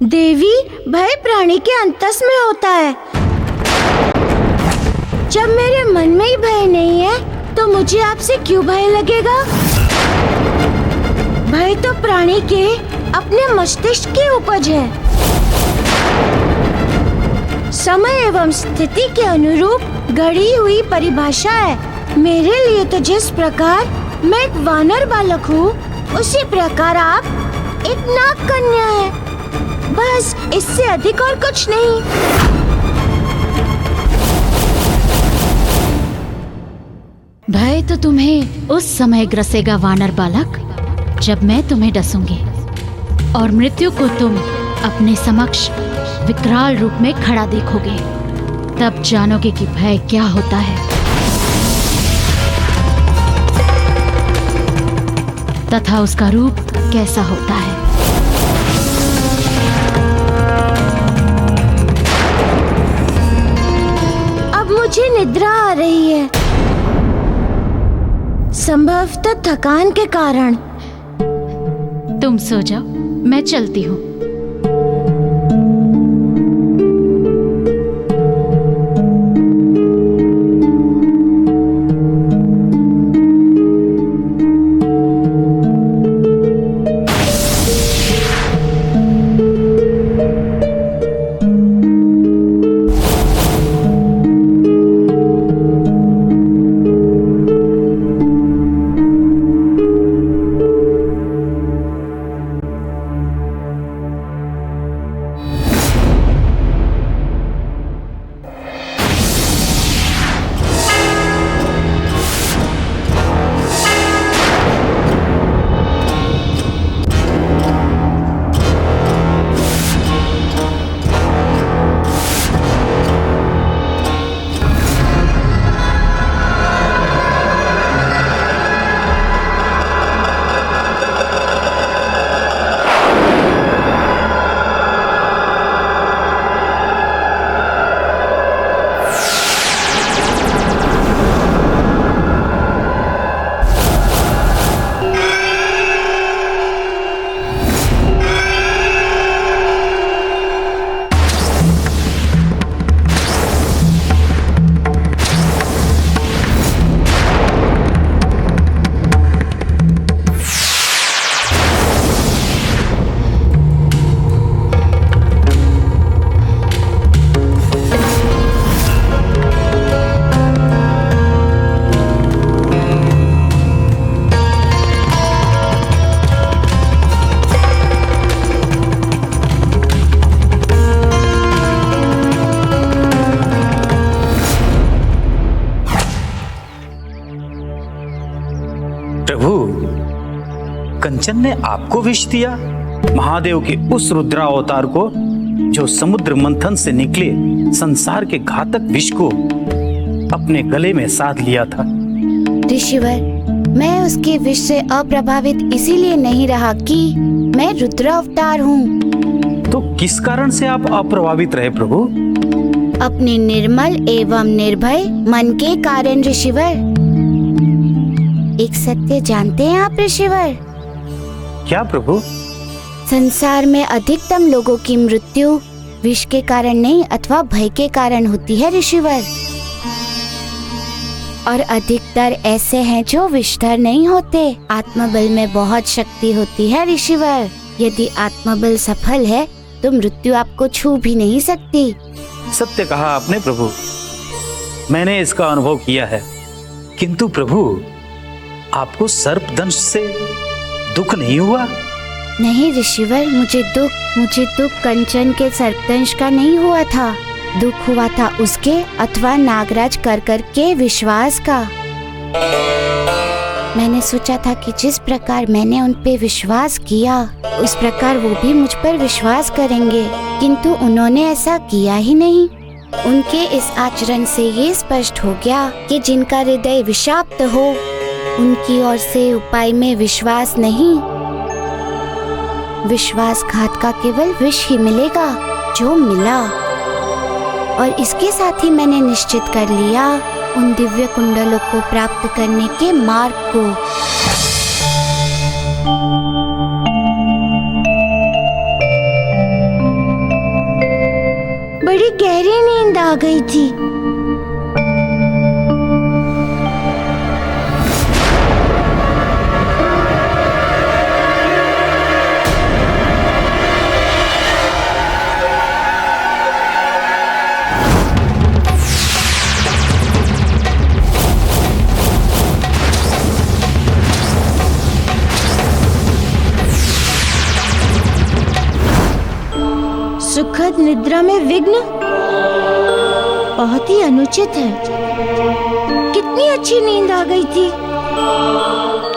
देवी, भय प्राणी के अंतस में होता है। जब मेरे मन में ही भय नहीं है तो मुझे आपसे क्यों भय लगेगा? भय तो प्राणी के अपने मस्तिष्क की उपज है। समय एवं स्थिति के अनुरूप गढ़ी हुई परिभाषा है। मेरे लिए तो जिस प्रकार मैं एक वानर बालक हूँ, उसी प्रकार आप एक नाग कन्या है। बस इससे अधिक और कुछ नहीं। भय तो तुम्हें उस समय ग्रसेगा वानर बालक, जब मैं तुम्हें डसूंगी और मृत्यु को तुम अपने समक्ष विकराल रूप में खड़ा देखोगे। तब जानोगे कि भय क्या होता है तथा उसका रूप कैसा होता है। अब मुझे निद्रा आ रही है, संभवतः थकान के कारण। तुम सो जाओ, मैं चलती हूँ। कंचन ने आपको विष दिया, महादेव के उस रुद्रावतार को जो समुद्र मंथन से निकले संसार के घातक विष को अपने गले में साध लिया था। ऋषिवर, मैं उसके विष से अप्रभावित इसीलिए नहीं रहा कि मैं रुद्रावतार हूँ। तो किस कारण से आप अप्रभावित रहे प्रभु? अपने निर्मल एवं निर्भय मन के कारण ऋषिवर। एक सत्य जानते हैं आप ऋषिवर? क्या प्रभु? संसार में अधिकतम लोगों की मृत्यु विष के कारण नहीं अथवा भय के कारण होती है ऋषिवर। और अधिकतर ऐसे हैं जो विषधर नहीं होते। आत्मबल में बहुत शक्ति होती है ऋषिवर। यदि आत्मबल सफल है तो मृत्यु आपको छू भी नहीं सकती। सत्य कहा आपने प्रभु, मैंने इसका अनुभव किया है। किंतु प्रभु, आपको सर्पदंश से दुख नहीं हुआ? नहीं ऋषिवर, मुझे दुख कंचन के सर्पदंश का नहीं हुआ था। दुख हुआ था उसके अथवा नागराज कर के विश्वास का। मैंने सोचा था कि जिस प्रकार मैंने उन पे विश्वास किया उस प्रकार वो भी मुझ पर विश्वास करेंगे, किंतु उन्होंने ऐसा किया ही नहीं। उनके इस आचरण से ये स्पष्ट हो गया कि जिनका हृदय विषाक्त हो उनकी ओर से उपाय में विश्वास नहीं, विश्वासघात का केवल विष ही मिलेगा जो मिला। और इसके साथ ही मैंने निश्चित कर लिया उन दिव्य कुंडलों को प्राप्त करने के मार्ग को। बड़ी गहरी नींद आ गई थी। सुखद निद्रा में विघ्न बहुत ही अनुचित है। कितनी अच्छी नींद आ गई थी।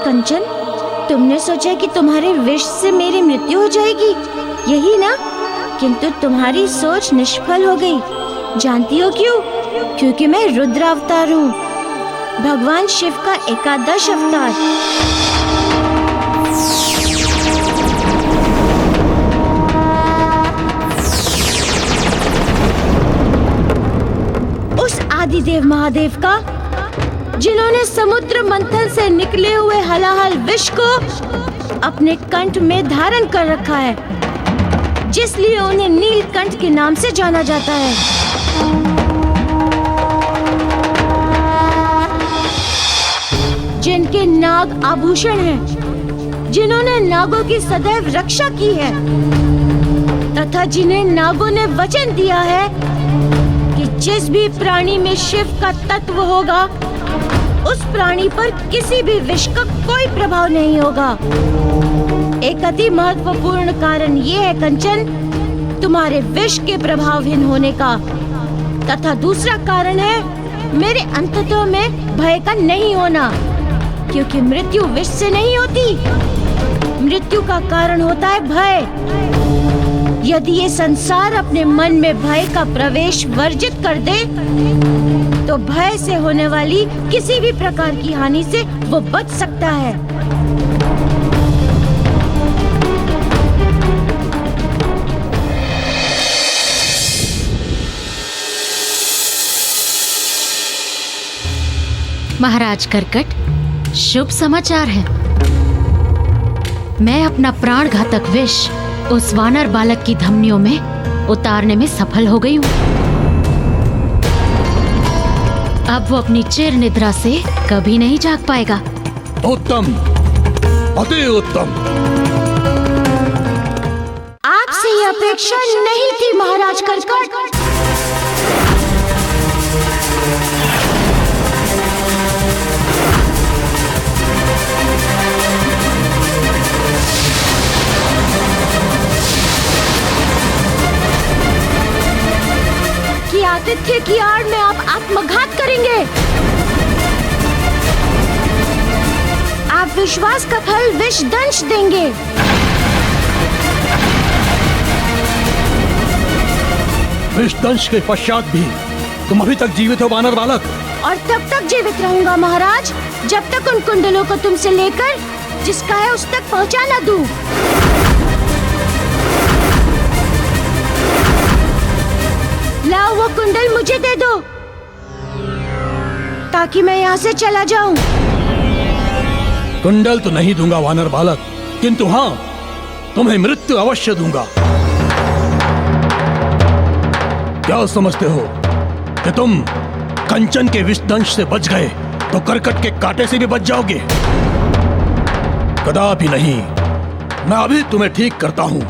कंचन, तुमने सोचा कि तुम्हारे विष से मेरी मृत्यु हो जाएगी, यही ना? किंतु तुम्हारी सोच निष्फल हो गई। जानती हो क्यों? क्योंकि मैं रुद्र अवतार हूँ, भगवान शिव का एकादश अवतार। आदिदेव महादेव का, जिन्होंने समुद्र मंथन से निकले हुए हलाहल विष को अपने कंठ में धारण कर रखा है, जिसलिए उन्हें नीलकंठ के नाम से जाना जाता है। जिनके नाग आभूषण हैं, जिन्होंने नागों की सदैव रक्षा की है, तथा जिन्हें नागों ने वचन दिया है कि जिस भी प्राणी में शिव का तत्व होगा, उस प्राणी पर किसी भी विष का कोई प्रभाव नहीं होगा। एक अति महत्वपूर्ण कारण ये है कंचन, तुम्हारे विष के प्रभावहीन होने का। तथा दूसरा कारण है मेरे अंतत्व में भय का नहीं होना, क्योंकि मृत्यु विष से नहीं होती। मृत्यु का कारण होता है भय। यदि ये संसार अपने मन में भय का प्रवेश वर्जित कर दे, तो भय से होने वाली किसी भी प्रकार की हानि से वो बच सकता है। महाराज कर्कट, शुभ समाचार है। मैं अपना प्राण घातक विष उस वानर बालक की धमनियों में उतारने में सफल हो गई हूँ। अब वो अपनी चिर निद्रा से कभी नहीं जाग पाएगा। उत्तम, अति उत्तम। आपसे ये अपेक्षा नहीं थी महाराज कर्कट। आतिथ्य की आड़ में आप आत्मघात करेंगे। आप विश्वास का फल विष दंश देंगे। विष दंश के पश्चात भी तुम अभी तक जीवित हो वानर बालक? और तब तक जीवित रहूंगा महाराज, जब तक उन कुंडलों को तुमसे लेकर जिसका है उस तक पहुंचा न दूं। लाओ वो कुंडल मुझे दे दो, ताकि मैं यहाँ से चला जाऊं। कुंडल तो नहीं दूंगा वानर बालक, किंतु हाँ, तुम्हें मृत्यु अवश्य दूंगा। क्या समझते हो कि तुम कंचन के विषदंश से बच गए तो कर्कट के कांटे से भी बच जाओगे? कदापि नहीं। मैं अभी तुम्हें ठीक करता हूं।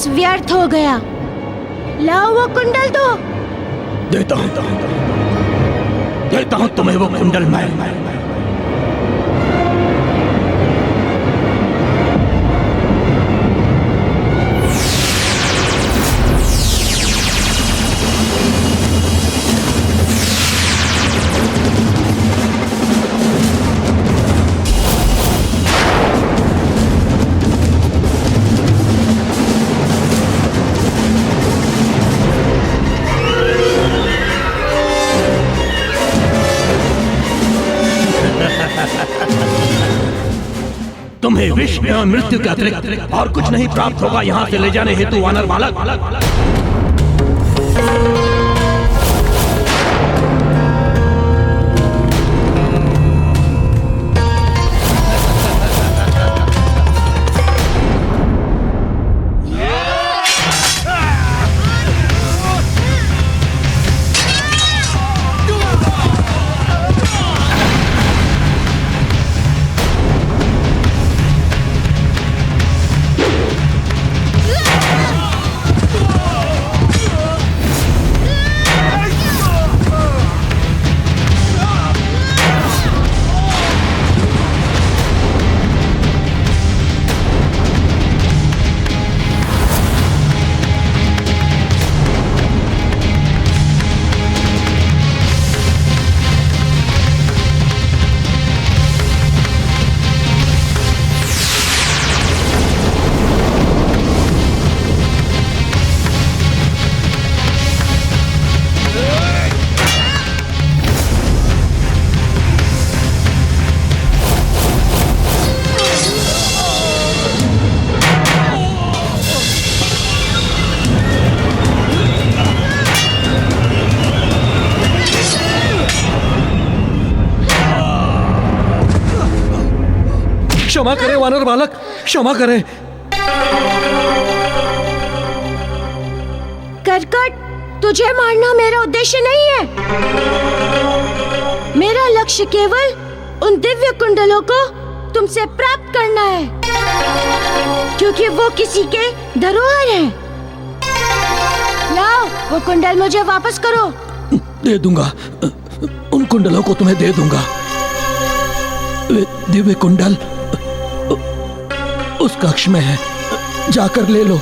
व्यर्थ हो गया। लाओ वो कुंडल दो। देता हूं तुम्हें वो कुंडल। मैं तुम्हें विष एवं मृत्यु के अतिरिक्त और कुछ नहीं प्राप्त होगा यहाँ से ले जाने हेतु वानर बालक। क्षमा करें वानर बालक, क्षमा करें। करकट, तुझे मारना मेरा उद्देश्य नहीं है। मेरा लक्ष्य केवल उन दिव्य कुंडलों को तुमसे प्राप्त करना है, क्योंकि वो किसी के धरोहर हैं। लाओ, वो कुंडल मुझे वापस करो। दे दूंगा, उन कुंडलों को तुम्हें दे दूंगा। वे दिव्य कुंडल उस कक्ष में है, जाकर ले लो।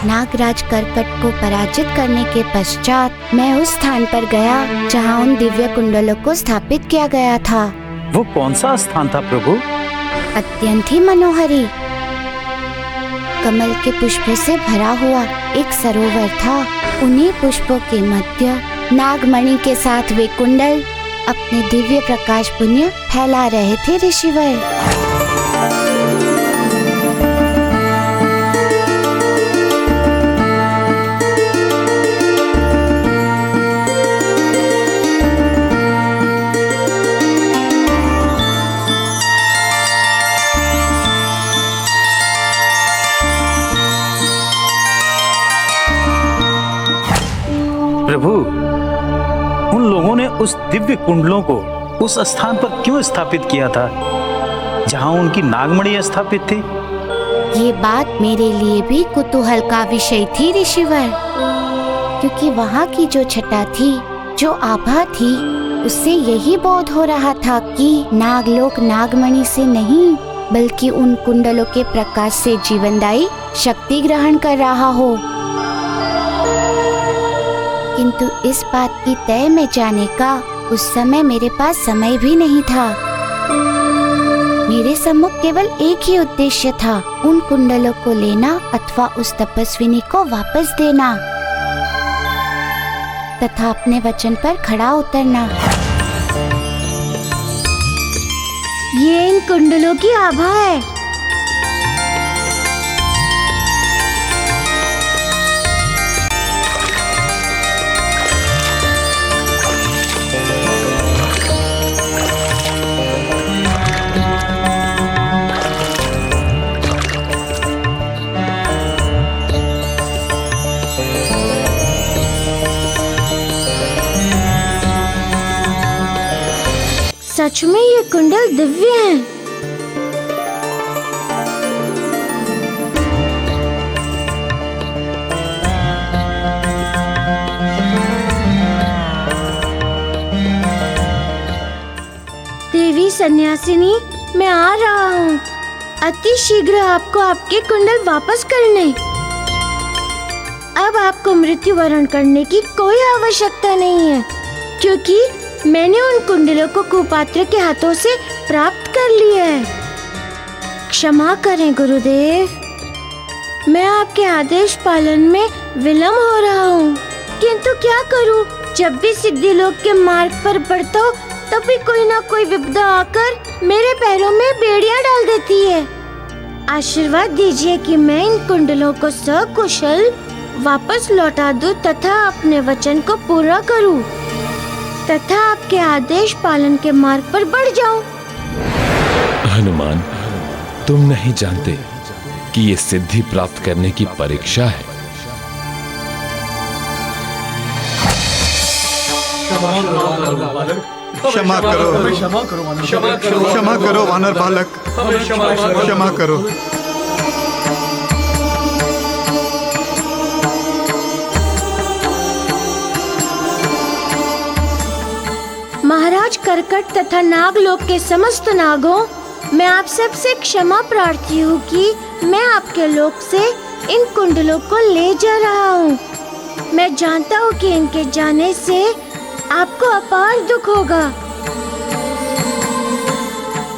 नागराज करकट को पराजित करने के पश्चात मैं उस स्थान पर गया जहां उन दिव्य कुंडलों को स्थापित किया गया था। वो कौन सा स्थान था प्रभु? अत्यंत ही मनोहरी, कमल के पुष्पों से भरा हुआ एक सरोवर था। उन्हीं पुष्पों के मध्य नागमणि के साथ वे कुंडल अपने दिव्य प्रकाश पुण्य फैला रहे थे ऋषिवर। प्रभु, उन लोगों ने उस दिव्य कुंडलों को उस स्थान पर क्यों स्थापित किया था जहां उनकी नागमणि स्थापित थी? ये बात मेरे लिए भी कुतूहल का विषय थी ऋषिवर, क्योंकि वहाँ की जो छटा थी, जो आभा थी, उससे यही बोध हो रहा था कि नागलोक नागमणि से नहीं बल्कि उन कुंडलों के प्रकाश से जीवनदायी शक्ति ग्रहण कर रहा हो। किंतु इस बात की तय में जाने का उस समय मेरे पास समय भी नहीं था। मेरे सम्मुख केवल एक ही उद्देश्य था, उन कुंडलों को लेना अथवा उस तपस्विनी को वापस देना तथा अपने वचन पर खड़ा उतरना। ये इन कुंडलों की आभा है। सच में ये कुंडल दिव्य हैं। देवी सन्यासिनी, मैं आ रहा हूँ। अति शीघ्र आपको आपके कुंडल वापस करने। अब आपको मृत्यु वरण करने की कोई आवश्यकता नहीं है, क्योंकि मैंने उन कुंडलों को कुपात्र के हाथों से प्राप्त कर लिया है। क्षमा करें गुरुदेव, मैं आपके आदेश पालन में विलम्ब हो रहा हूँ, किंतु क्या करूँ, जब भी सिद्धि लोक के मार्ग पर बढ़ता हूँ तब भी कोई ना कोई विपदा आकर मेरे पैरों में बेड़ियां डाल देती है। आशीर्वाद दीजिए कि मैं इन कुंडलों को सकुशल वापस लौटा दूं तथा अपने वचन को पूरा करूं तथा आपके आदेश पालन के मार्ग पर बढ़ जाऊं। हनुमान, तुम नहीं जानते कि ये सिद्धि प्राप्त करने की परीक्षा है। क्षमा करो, क्षमा करो वानर बालक, क्षमा करो। महाराज कर्कट तथा नागलोक के समस्त नागों, मैं आप सबसे क्षमा प्रार्थी हूँ कि मैं आपके लोक से इन कुंडलों को ले जा रहा हूँ। मैं जानता हूँ कि इनके जाने से आपको अपार दुख होगा,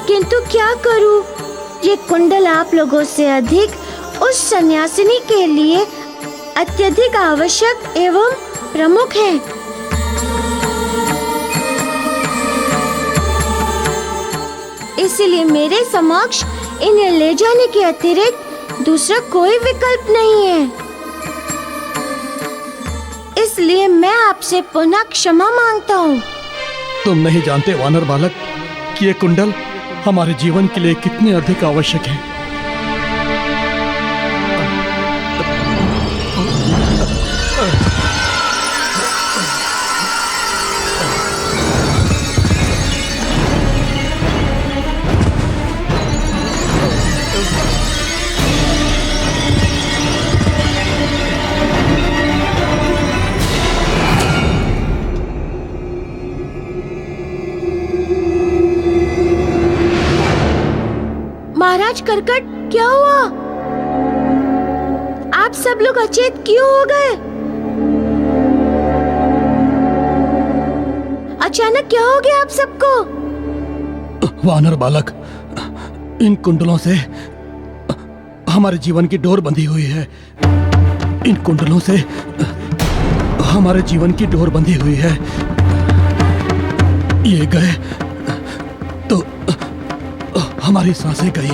किंतु क्या करूँ, ये कुंडल आप लोगों से अधिक उस सन्यासिनी के लिए अत्यधिक आवश्यक एवं प्रमुख है। इसलिए मेरे समक्ष इन्हें ले जाने के अतिरिक्त दूसरा कोई विकल्प नहीं है। इसलिए मैं आपसे पुनः क्षमा मांगता हूँ। तुम नहीं जानते वानर बालक कि ये कुंडल हमारे जीवन के लिए कितने अधिक आवश्यक है। महाराज कर्कट, क्या हुआ? आप सब लोग अचेत क्यों हो गए? अचानक क्या हो गया आप सबको? वानर बालक, इन कुंडलों से हमारे जीवन की डोर बंधी हुई है। इन कुंडलों से हमारे जीवन की डोर बंधी हुई है। ये गए तो हमारी सांसें गई।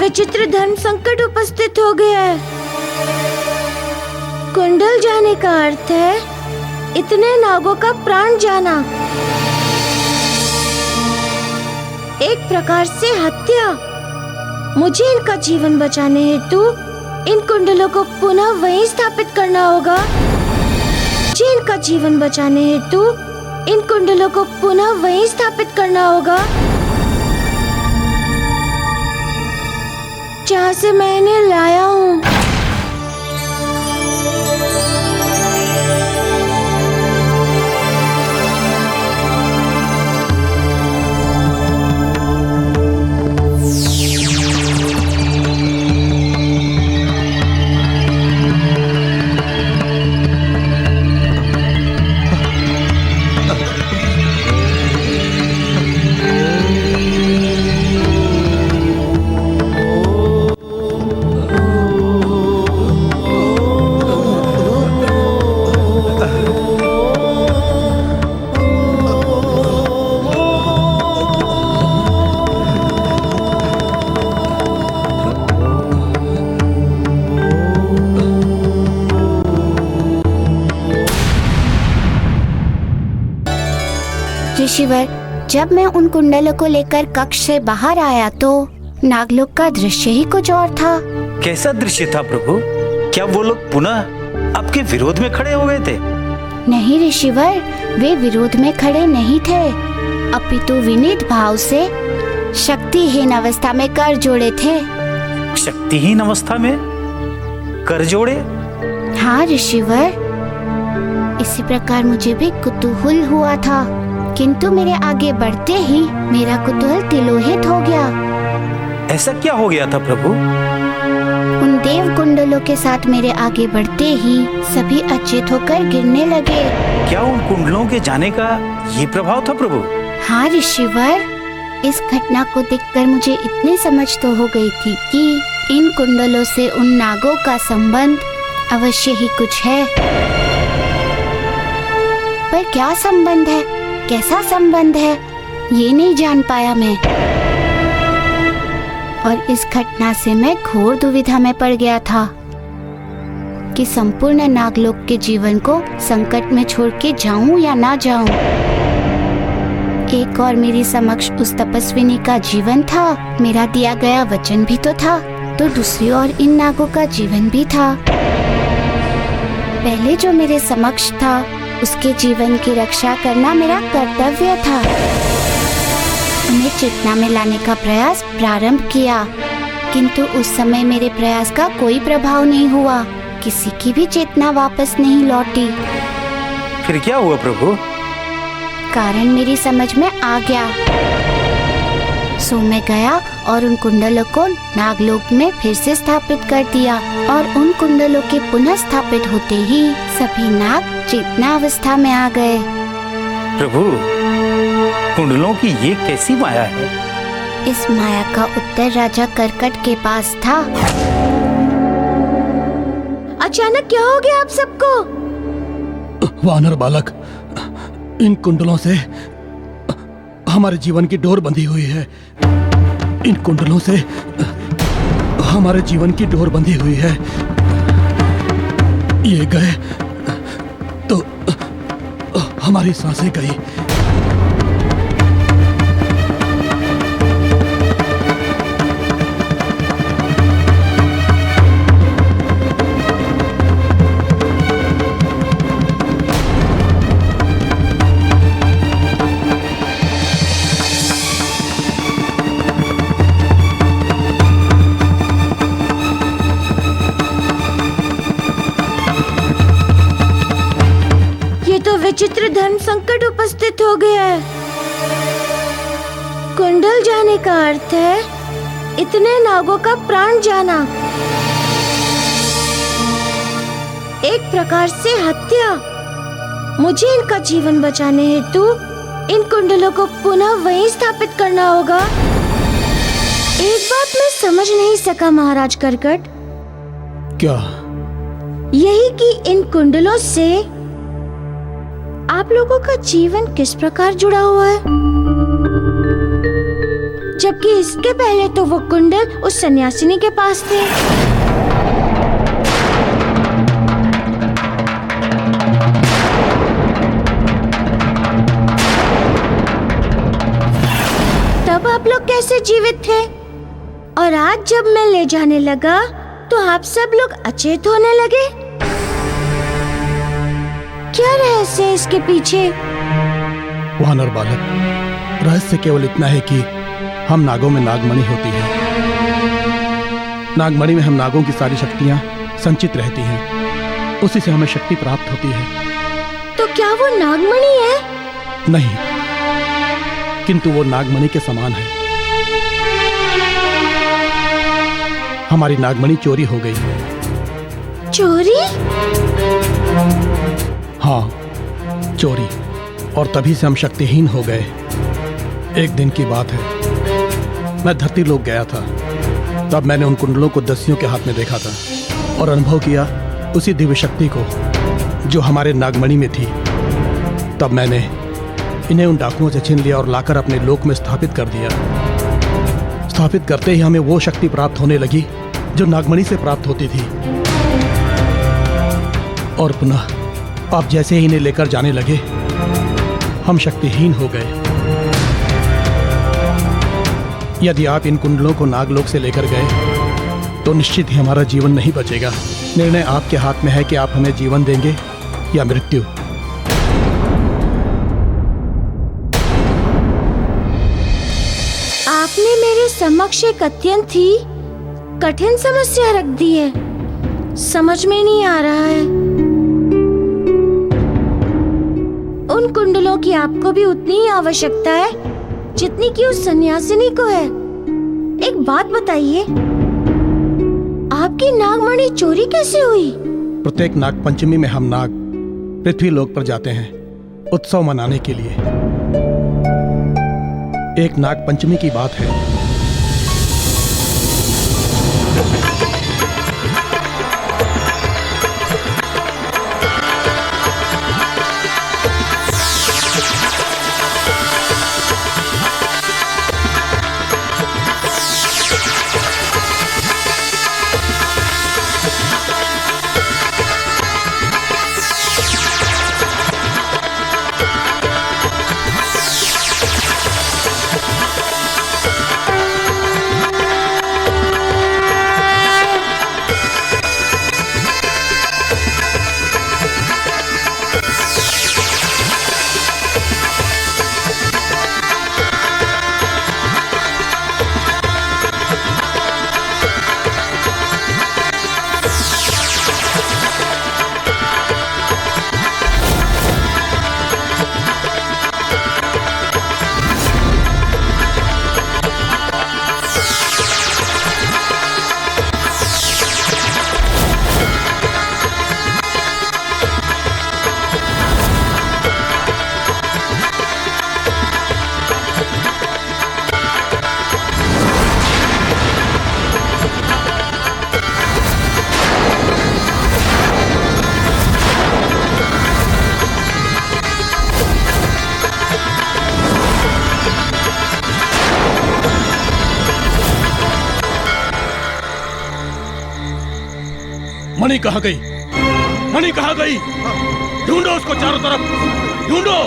विचित्र धर्म संकट उपस्थित हो गया है। कुंडल जाने का अर्थ है इतने नागों का प्राण जाना, एक प्रकार से हत्या। मुझे इनका जीवन बचाने हेतु इन कुंडलों को पुनः वहीं स्थापित करना होगा। मुझे इनका जीवन बचाने हेतु इन कुंडलों को पुनः वहीं स्थापित करना होगा जहाँ से मैं इन्हें लाया हूँ। ऋषिवर, जब मैं उन कुंडलों को लेकर कक्ष से बाहर आया तो नागलोक का दृश्य ही कुछ और था। कैसा दृश्य था प्रभु? क्या वो लोग पुनः आपके विरोध में खड़े हो गए थे? नहीं ऋषिवर, वे विरोध में खड़े नहीं थे, अपितु विनीत भाव से शक्तिहीन अवस्था में कर जोड़े थे। शक्तिहीन अवस्था में कर जोड़े? हाँ ऋषिवर, इसी प्रकार मुझे भी कुतूहल हुआ था किंतु मेरे आगे बढ़ते ही मेरा कुतूहल तिलोहित हो गया। ऐसा क्या हो गया था प्रभु? उन देव कुंडलों के साथ मेरे आगे बढ़ते ही सभी अचेत होकर गिरने लगे। क्या उन कुंडलों के जाने का ये प्रभाव था प्रभु? हाँ ऋषिवर, इस घटना को देखकर मुझे इतनी समझ तो हो गई थी कि इन कुंडलों से उन नागों का संबंध अवश्य ही कुछ है। पर क्या संबंध है, कैसा संबंध है, ये नहीं जान पाया मैं। और इस घटना से मैं घोर दुविधा में पड़ गया था कि संपूर्ण नागलोक के जीवन को संकट में छोड़ के जाऊं या ना जाऊं। एक और मेरी समक्ष उस तपस्विनी का जीवन था, मेरा दिया गया वचन भी तो था, तो दूसरी ओर इन नागों का जीवन भी था। पहले जो मेरे समक्ष था उसके जीवन की रक्षा करना मेरा कर्तव्य था। उन्हें चेतना में लाने का प्रयास प्रारंभ किया, किंतु उस समय मेरे प्रयास का कोई प्रभाव नहीं हुआ, किसी की भी चेतना वापस नहीं लौटी। फिर क्या हुआ प्रभु? कारण मेरी समझ में आ गया। सो मैं गया और उन कुंडलों को नागलोक में फिर से स्थापित कर दिया, और उन कुंडलों के पुनः स्थापित होते ही सभी नाग चेतना अवस्था में आ गए। प्रभु, कुंडलों की ये कैसी माया है? इस माया का उत्तर राजा कर्कट के पास था। अचानक क्या हो गया आप सबको? वानर बालक, इन कुंडलों से हमारे जीवन की डोर बंधी हुई है। इन कुंडलों से हमारे जीवन की डोर बंधी हुई है। ये गए तो हमारी सांसें गई। विचित्र धर्म संकट उपस्थित हो गया है। कुंडल जाने का अर्थ है इतने नागों का प्राण जाना, एक प्रकार से हत्या। मुझे इनका जीवन बचाने हेतु इन कुंडलों को पुनः वहीं स्थापित करना होगा। एक बात मैं समझ नहीं सका महाराज कर्कट। क्या? यही कि इन कुंडलों से आप लोगों का जीवन किस प्रकार जुड़ा हुआ है, जबकि इसके पहले तो वो कुंडल उस सन्यासिनी के पास थे। तब आप लोग कैसे जीवित थे? और आज जब मैं ले जाने लगा तो आप सब लोग अचेत होने लगे। क्या रहस्य है इसके पीछे? वानर बालक, रहस्य केवल इतना है कि हम नागों में नागमणि होती है। नागमणि में हम नागों की सारी शक्तियां संचित रहती हैं, उसी से हमें शक्ति प्राप्त होती है। तो क्या वो नागमणि है? नहीं, किंतु वो नागमणि के समान है। हमारी नागमणि चोरी हो गई। चोरी? हाँ, चोरी, और तभी से हम शक्तिहीन हो गए। एक दिन की बात है, मैं धरती लोक गया था। तब मैंने उन कुंडलों को दस्युओं के हाथ में देखा था और अनुभव किया उसी दिव्य शक्ति को जो हमारे नागमणि में थी। तब मैंने इन्हें उन डाकुओं से छीन लिया और लाकर अपने लोक में स्थापित कर दिया। स्थापित करते ही हमें वो शक्ति प्राप्त होने लगी जो नागमणि से प्राप्त होती थी। और पुनः आप जैसे ही इन्हें लेकर जाने लगे, हम शक्तिहीन हो गए। यदि आप इन कुंडलों को नागलोक से लेकर गए तो निश्चित ही हमारा जीवन नहीं बचेगा। निर्णय आपके हाथ में है कि आप हमें जीवन देंगे या मृत्यु। आपने मेरे समक्ष एक अत्यंत ही कठिन समस्या रख दी है। समझ में नहीं आ रहा है। उन कुंडलों की आपको भी उतनी ही आवश्यकता है जितनी कि उस सन्यासिनी को है। एक बात बताइए, आपकी नागमणि चोरी कैसे हुई? प्रत्येक नाग पंचमी में हम नाग पृथ्वी लोक पर जाते हैं उत्सव मनाने के लिए। एक नाग पंचमी की बात है। मणि कहाँ गई? मणि कहाँ गई? ढूंढो उसको चारों तरफ, ढूंढो।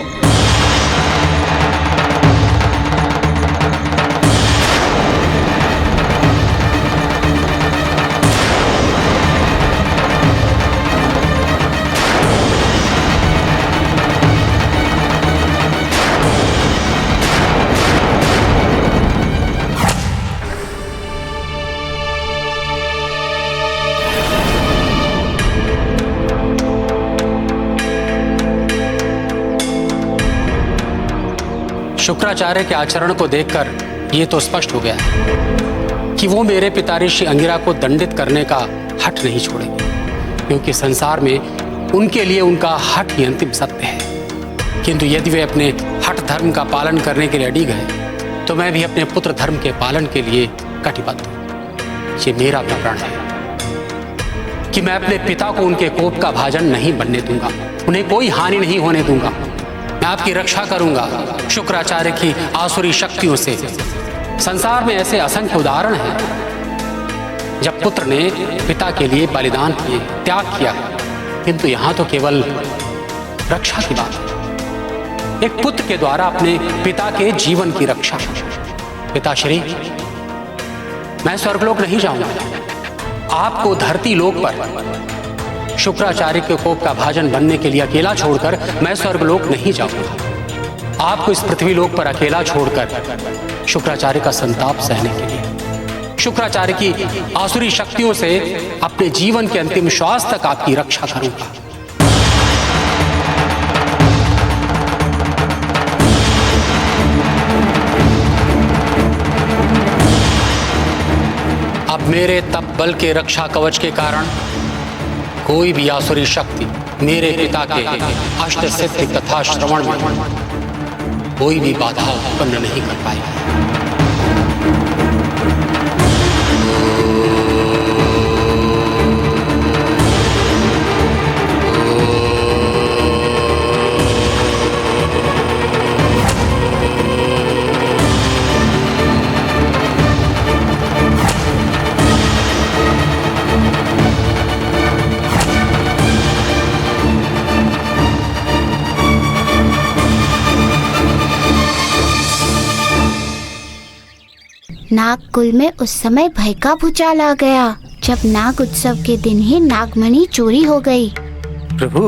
शुक्राचार्य के आचरण को देखकर ये तो स्पष्ट हो गया है कि वो मेरे पिता ऋषि अंगिरा को दंडित करने का हठ नहीं छोड़ेंगे, क्योंकि संसार में उनके लिए उनका हठ ही अंतिम सत्य है। किंतु यदि वे अपने हठ धर्म का पालन करने के लिए अड़ी गए तो मैं भी अपने पुत्र धर्म के पालन के लिए कटिबद्ध हूं। ये मेरा प्रण है कि मैं अपने पिता को उनके कोप का भाजन नहीं बनने दूंगा, उन्हें कोई हानि नहीं होने दूंगा। मैं आपकी रक्षा करूंगा। शुक्राचार्य की आसुरी शक्तियों से संसार में ऐसे असंख्य उदाहरण हैं जब पुत्र ने पिता के लिए बलिदान किए, त्याग किया, किंतु यहां तो केवल रक्षा की बात है। एक पुत्र के द्वारा अपने पिता के जीवन की रक्षा। पिताश्री, मैं स्वर्गलोक नहीं जाऊंगा। आपको धरती लोक पर शुक्राचार्य के कोप का भाजन बनने के लिए अकेला छोड़कर मैं स्वर्गलोक नहीं जाऊंगा। आपको इस पृथ्वी लोक पर अकेला छोड़कर शुक्राचार्य का संताप सहने के लिए, शुक्राचार्य की आसुरी शक्तियों से अपने जीवन के अंतिम श्वास तक आपकी रक्षा करूंगा। अब मेरे तप बल के रक्षा कवच के कारण कोई भी आसुरी शक्ति मेरे पिता के अष्ट सिद्धि कथा श्रवण में कोई भी बाधा उत्पन्न नहीं कर पाएगी। नागकुल में उस समय भय का भूचाल आ गया जब नाग उत्सव के दिन ही नागमणि चोरी हो गई। प्रभु,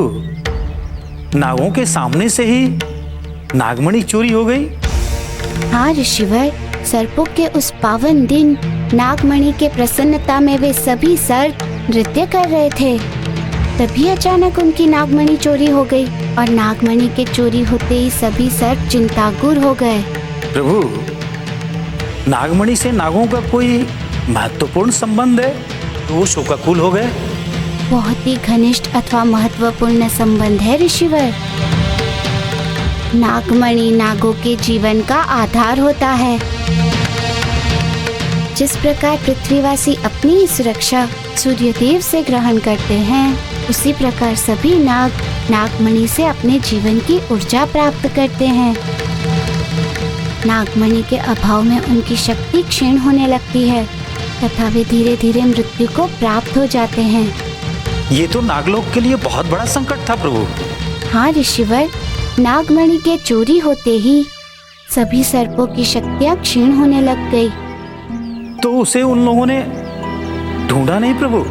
नागों के सामने से ही नागमणि चोरी हो गई? हाँ ऋषिवर, सर्पों के उस पावन दिन नागमणि के प्रसन्नता में वे सभी सर्प नृत्य कर रहे थे, तभी अचानक उनकी नागमणि चोरी हो गई। और नागमणि के चोरी होते ही सभी सर्प चिंताकुर हो गए। प्रभु, नागमणि से नागों का कोई महत्वपूर्ण संबंध है तो वो शोकाकुल हो गए? बहुत ही घनिष्ठ अथवा महत्वपूर्ण संबंध है ऋषिवर। नागमणि नागों के जीवन का आधार होता है। जिस प्रकार पृथ्वीवासी अपनी सुरक्षा सूर्यदेव से ग्रहण करते हैं, उसी प्रकार सभी नाग नागमणि से अपने जीवन की ऊर्जा प्राप्त करते हैं। नागमणि के अभाव में उनकी शक्ति क्षीण होने लगती है तथा वे धीरे धीरे मृत्यु को प्राप्त हो जाते हैं। ये तो नागलोक के लिए बहुत बड़ा संकट था प्रभु। हाँ ऋषिवर, नागमणि के चोरी होते ही सभी सर्पों की शक्तियाँ क्षीण होने लग गई। तो उसे उन लोगों ने ढूंढा नहीं प्रभु?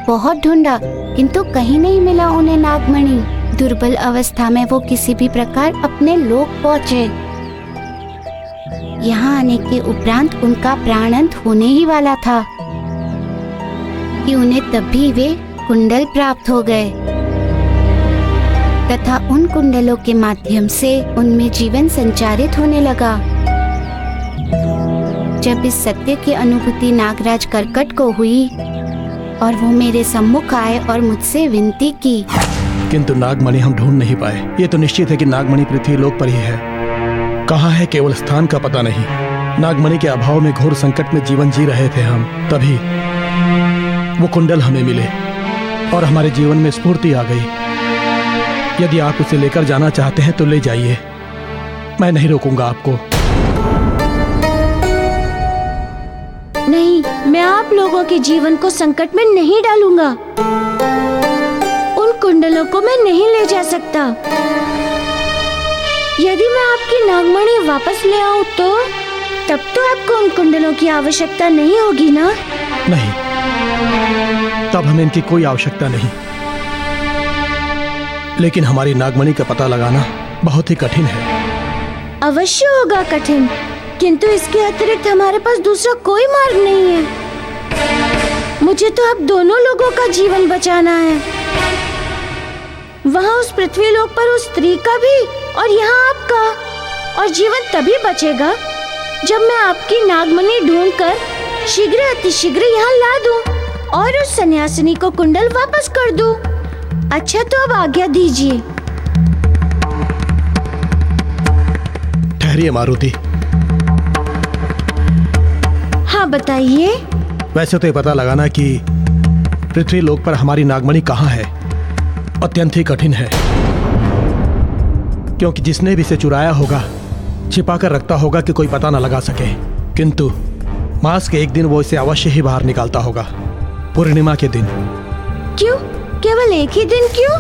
बहुत ढूंढा, किंतु कहीं नहीं मिला उन्हें नागमणि। दुर्बल अवस्था में वो किसी भी प्रकार अपने लोक पहुँचे। यहाँ आने के उपरांत उनका प्राणांत होने ही वाला था कि उन्हें तभी वे कुंडल प्राप्त हो गए तथा उन कुंडलों के माध्यम से उनमें जीवन संचारित होने लगा। जब इस सत्य की अनुभूति नागराज कर्कट को हुई और वो मेरे सम्मुख आए और मुझसे विनती की, किंतु नागमणि हम ढूंढ नहीं पाए। ये तो निश्चित है कि नागमणि पृथ्वी लोक पर ही है। कहाँ है केवल स्थान का पता नहीं। नागमणि के अभाव में घोर संकट में जीवन जी रहे थे हम, तभी वो कुंडल हमें मिले और हमारे जीवन में स्फूर्ति आ गई। यदि आप उसे लेकर जाना चाहते हैं तो ले जाइए, मैं नहीं रोकूंगा आपको। नहीं, मैं आप लोगों के जीवन को संकट में नहीं डालूंगा। उन कुंडलों को मैं नहीं ले जा सकता। यदि मैं आपकी नागमणि वापस ले आऊं तो तब तो आपको उन कुंडलों की आवश्यकता नहीं होगी ना? नहीं, तब हमें इनकी कोई आवश्यकता नहीं। लेकिन हमारी नागमणि का पता लगाना बहुत ही कठिन है। अवश्य होगा कठिन, किंतु इसके अतिरिक्त हमारे पास दूसरा कोई मार्ग नहीं है। मुझे तो अब दोनों लोगों का जीवन बचाना है। वहाँ उस पृथ्वी लोक पर उस स्त्री का भी और यहाँ आपका। और जीवन तभी बचेगा जब मैं आपकी नागमणि ढूंढकर शीघ्र अतिशीघ्र यहाँ ला दूं और उस सन्यासिनी को कुंडल वापस कर दूं। अच्छा, तो अब आज्ञा दीजिए। ठहरिए मारुति। हाँ बताइए। वैसे तो ये पता लगाना कि पृथ्वी लोक पर हमारी नागमणि कहाँ है अत्यंत ही कठिन है, क्योंकि जिसने भी इसे चुराया होगा छिपा कर रखता होगा कि कोई पता न लगा सके। किंतु मास के एक दिन वो इसे अवश्य ही बाहर निकालता होगा, पूर्णिमा के दिन। क्यों? केवल एक ही दिन क्यों?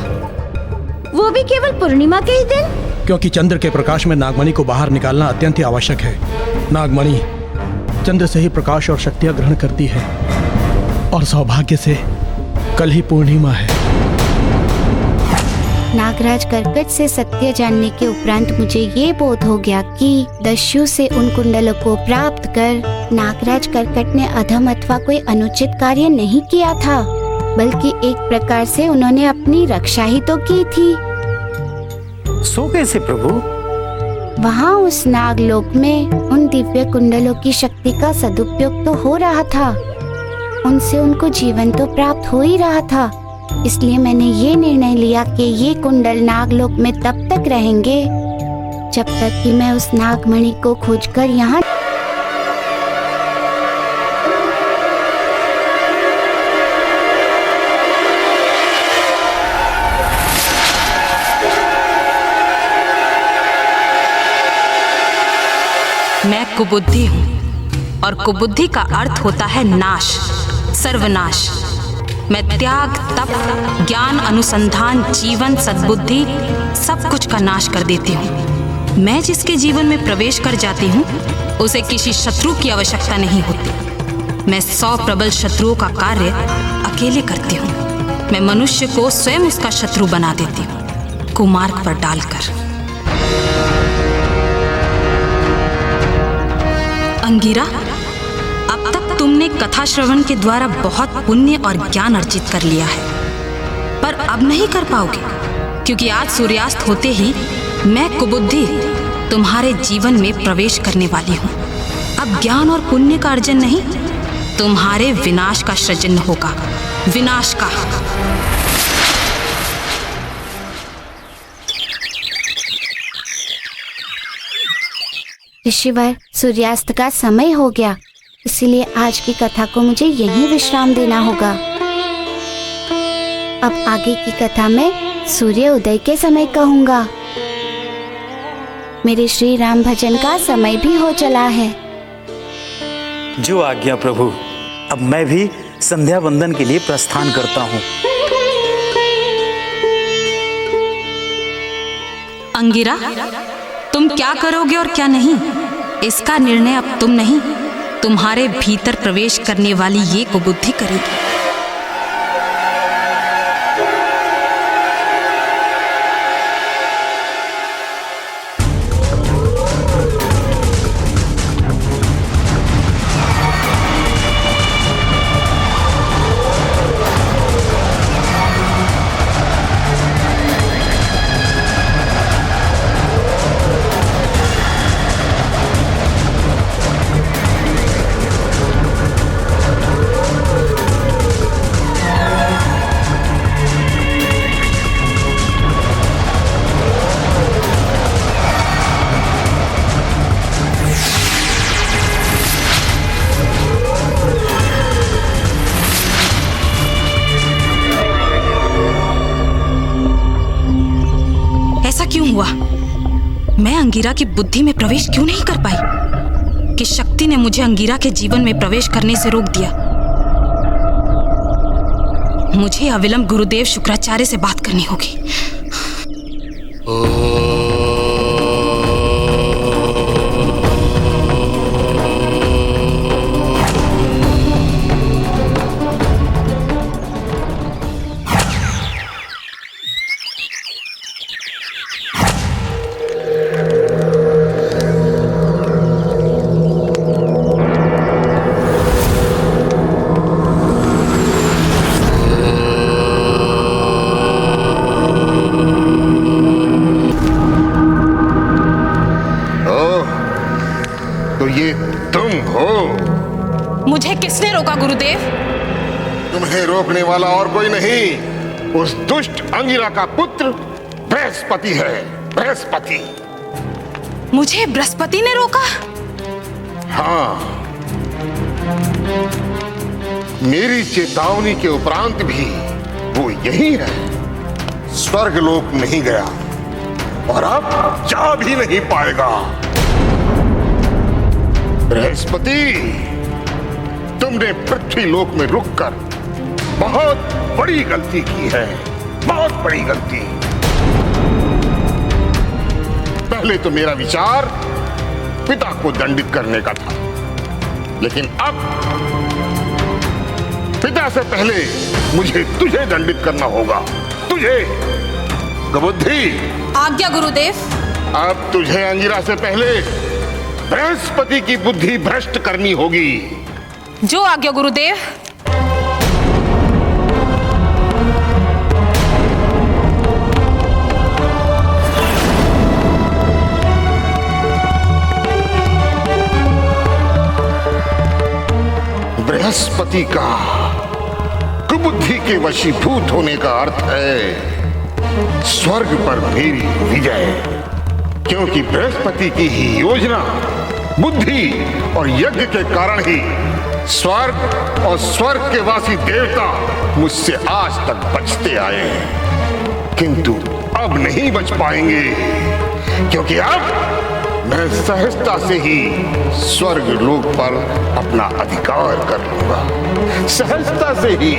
वो भी केवल पूर्णिमा के ही दिन? क्योंकि चंद्र के प्रकाश में नागमणि को बाहर निकालना अत्यंत ही आवश्यक है। नागमणि चंद्र से ही प्रकाश और शक्तियां ग्रहण करती है और सौभाग्य से कल ही पूर्णिमा है। नागराज कर्कट से सत्य जानने के उपरांत मुझे ये बोध हो गया कि दस्यु से उन कुंडलों को प्राप्त कर नागराज कर्कट ने अधम अथवा कोई अनुचित कार्य नहीं किया था, बल्कि एक प्रकार से उन्होंने अपनी रक्षा ही तो की थी। सो कैसे प्रभु? वहाँ उस नागलोक में उन दिव्य कुंडलों की शक्ति का सदुपयोग तो हो रहा था, उनसे उनको जीवन तो प्राप्त हो ही रहा था। इसलिए मैंने ये निर्णय लिया कि ये कुंडल नागलोक में तब तक रहेंगे जब तक कि मैं उस नागमणि को खोजकर यहाँ मैं कुबुद्धि हूँ और कुबुद्धि का अर्थ होता है नाश, सर्वनाश। मैं त्याग, तप, ज्ञान, अनुसंधान, जीवन, सद्बुद्धि सब कुछ का नाश कर देती हूँ। मैं जिसके जीवन में प्रवेश कर जाती हूँ उसे किसी शत्रु की आवश्यकता नहीं होती। मैं 100 प्रबल शत्रुओं का कार्य अकेले करती हूँ। मैं मनुष्य को स्वयं उसका शत्रु बना देती हूँ, कुमार्ग पर डालकर। अंगिरा, अब तक तुमने कथा श्रवण के द्वारा बहुत पुण्य और ज्ञान अर्जित कर लिया है, पर अब नहीं कर पाओगे। क्योंकि आज सूर्यास्त होते ही मैं कुबुद्धि तुम्हारे जीवन में प्रवेश करने वाली हूँ। अब ज्ञान और पुण्य का अर्जन नहीं, तुम्हारे विनाश का सृजन होगा, विनाश का। ऋषिवर, सूर्यास्त का समय हो गया, इसलिए आज की कथा को मुझे यहीं विश्राम देना होगा। अब आगे की कथा में सूर्य उदय के समय कहूँगा। मेरे श्री राम भजन का समय भी हो चला है। जो आज्ञा प्रभु। अब मैं भी संध्या वंदन के लिए प्रस्थान करता हूँ। अंगिरा, तुम क्या करोगे और क्या नहीं, इसका निर्णय अब तुम नहीं, तुम्हारे भीतर प्रवेश करने वाली ये कुबुद्धि करेगी। क्यों हुआ? मैं अंगिरा की बुद्धि में प्रवेश क्यों नहीं कर पाई कि शक्ति ने मुझे अंगिरा के जीवन में प्रवेश करने से रोक दिया? मुझे अविलंब गुरुदेव शुक्राचार्य से बात करनी होगी। मुझे किसने रोका गुरुदेव? तुम्हें रोकने वाला और कोई नहीं, उस दुष्ट अंगिरा का पुत्र बृहस्पति है। बृहस्पति। मुझे बृहस्पति ने रोका? हाँ, मेरी चेतावनी के उपरांत भी वो यही है, स्वर्ग लोक नहीं गया और अब जा भी नहीं पाएगा। बृहस्पति, तुमने पृथ्वी लोक में रुककर बहुत बड़ी गलती की है, बहुत बड़ी गलती। पहले तो मेरा विचार पिता को दंडित करने का था, लेकिन अब पिता से पहले मुझे तुझे दंडित करना होगा। तुझे कुबुद्धि। आज्ञा गुरुदेव। अब तुझे अंगिरा से पहले बृहस्पति की बुद्धि भ्रष्ट करनी होगी। जो आज्ञा गुरुदेव। बृहस्पति का कुबुद्धि के वशीभूत होने का अर्थ है स्वर्ग पर मेरी विजय, क्योंकि बृहस्पति की ही योजना, बुद्धि और यज्ञ के कारण ही स्वर्ग और स्वर्ग के वासी देवता मुझसे आज तक बचते आए हैं, किंतु अब नहीं बच पाएंगे, क्योंकि अब मैं सहजता से ही स्वर्ग लोक पर अपना अधिकार कर लूंगा, सहजता से ही।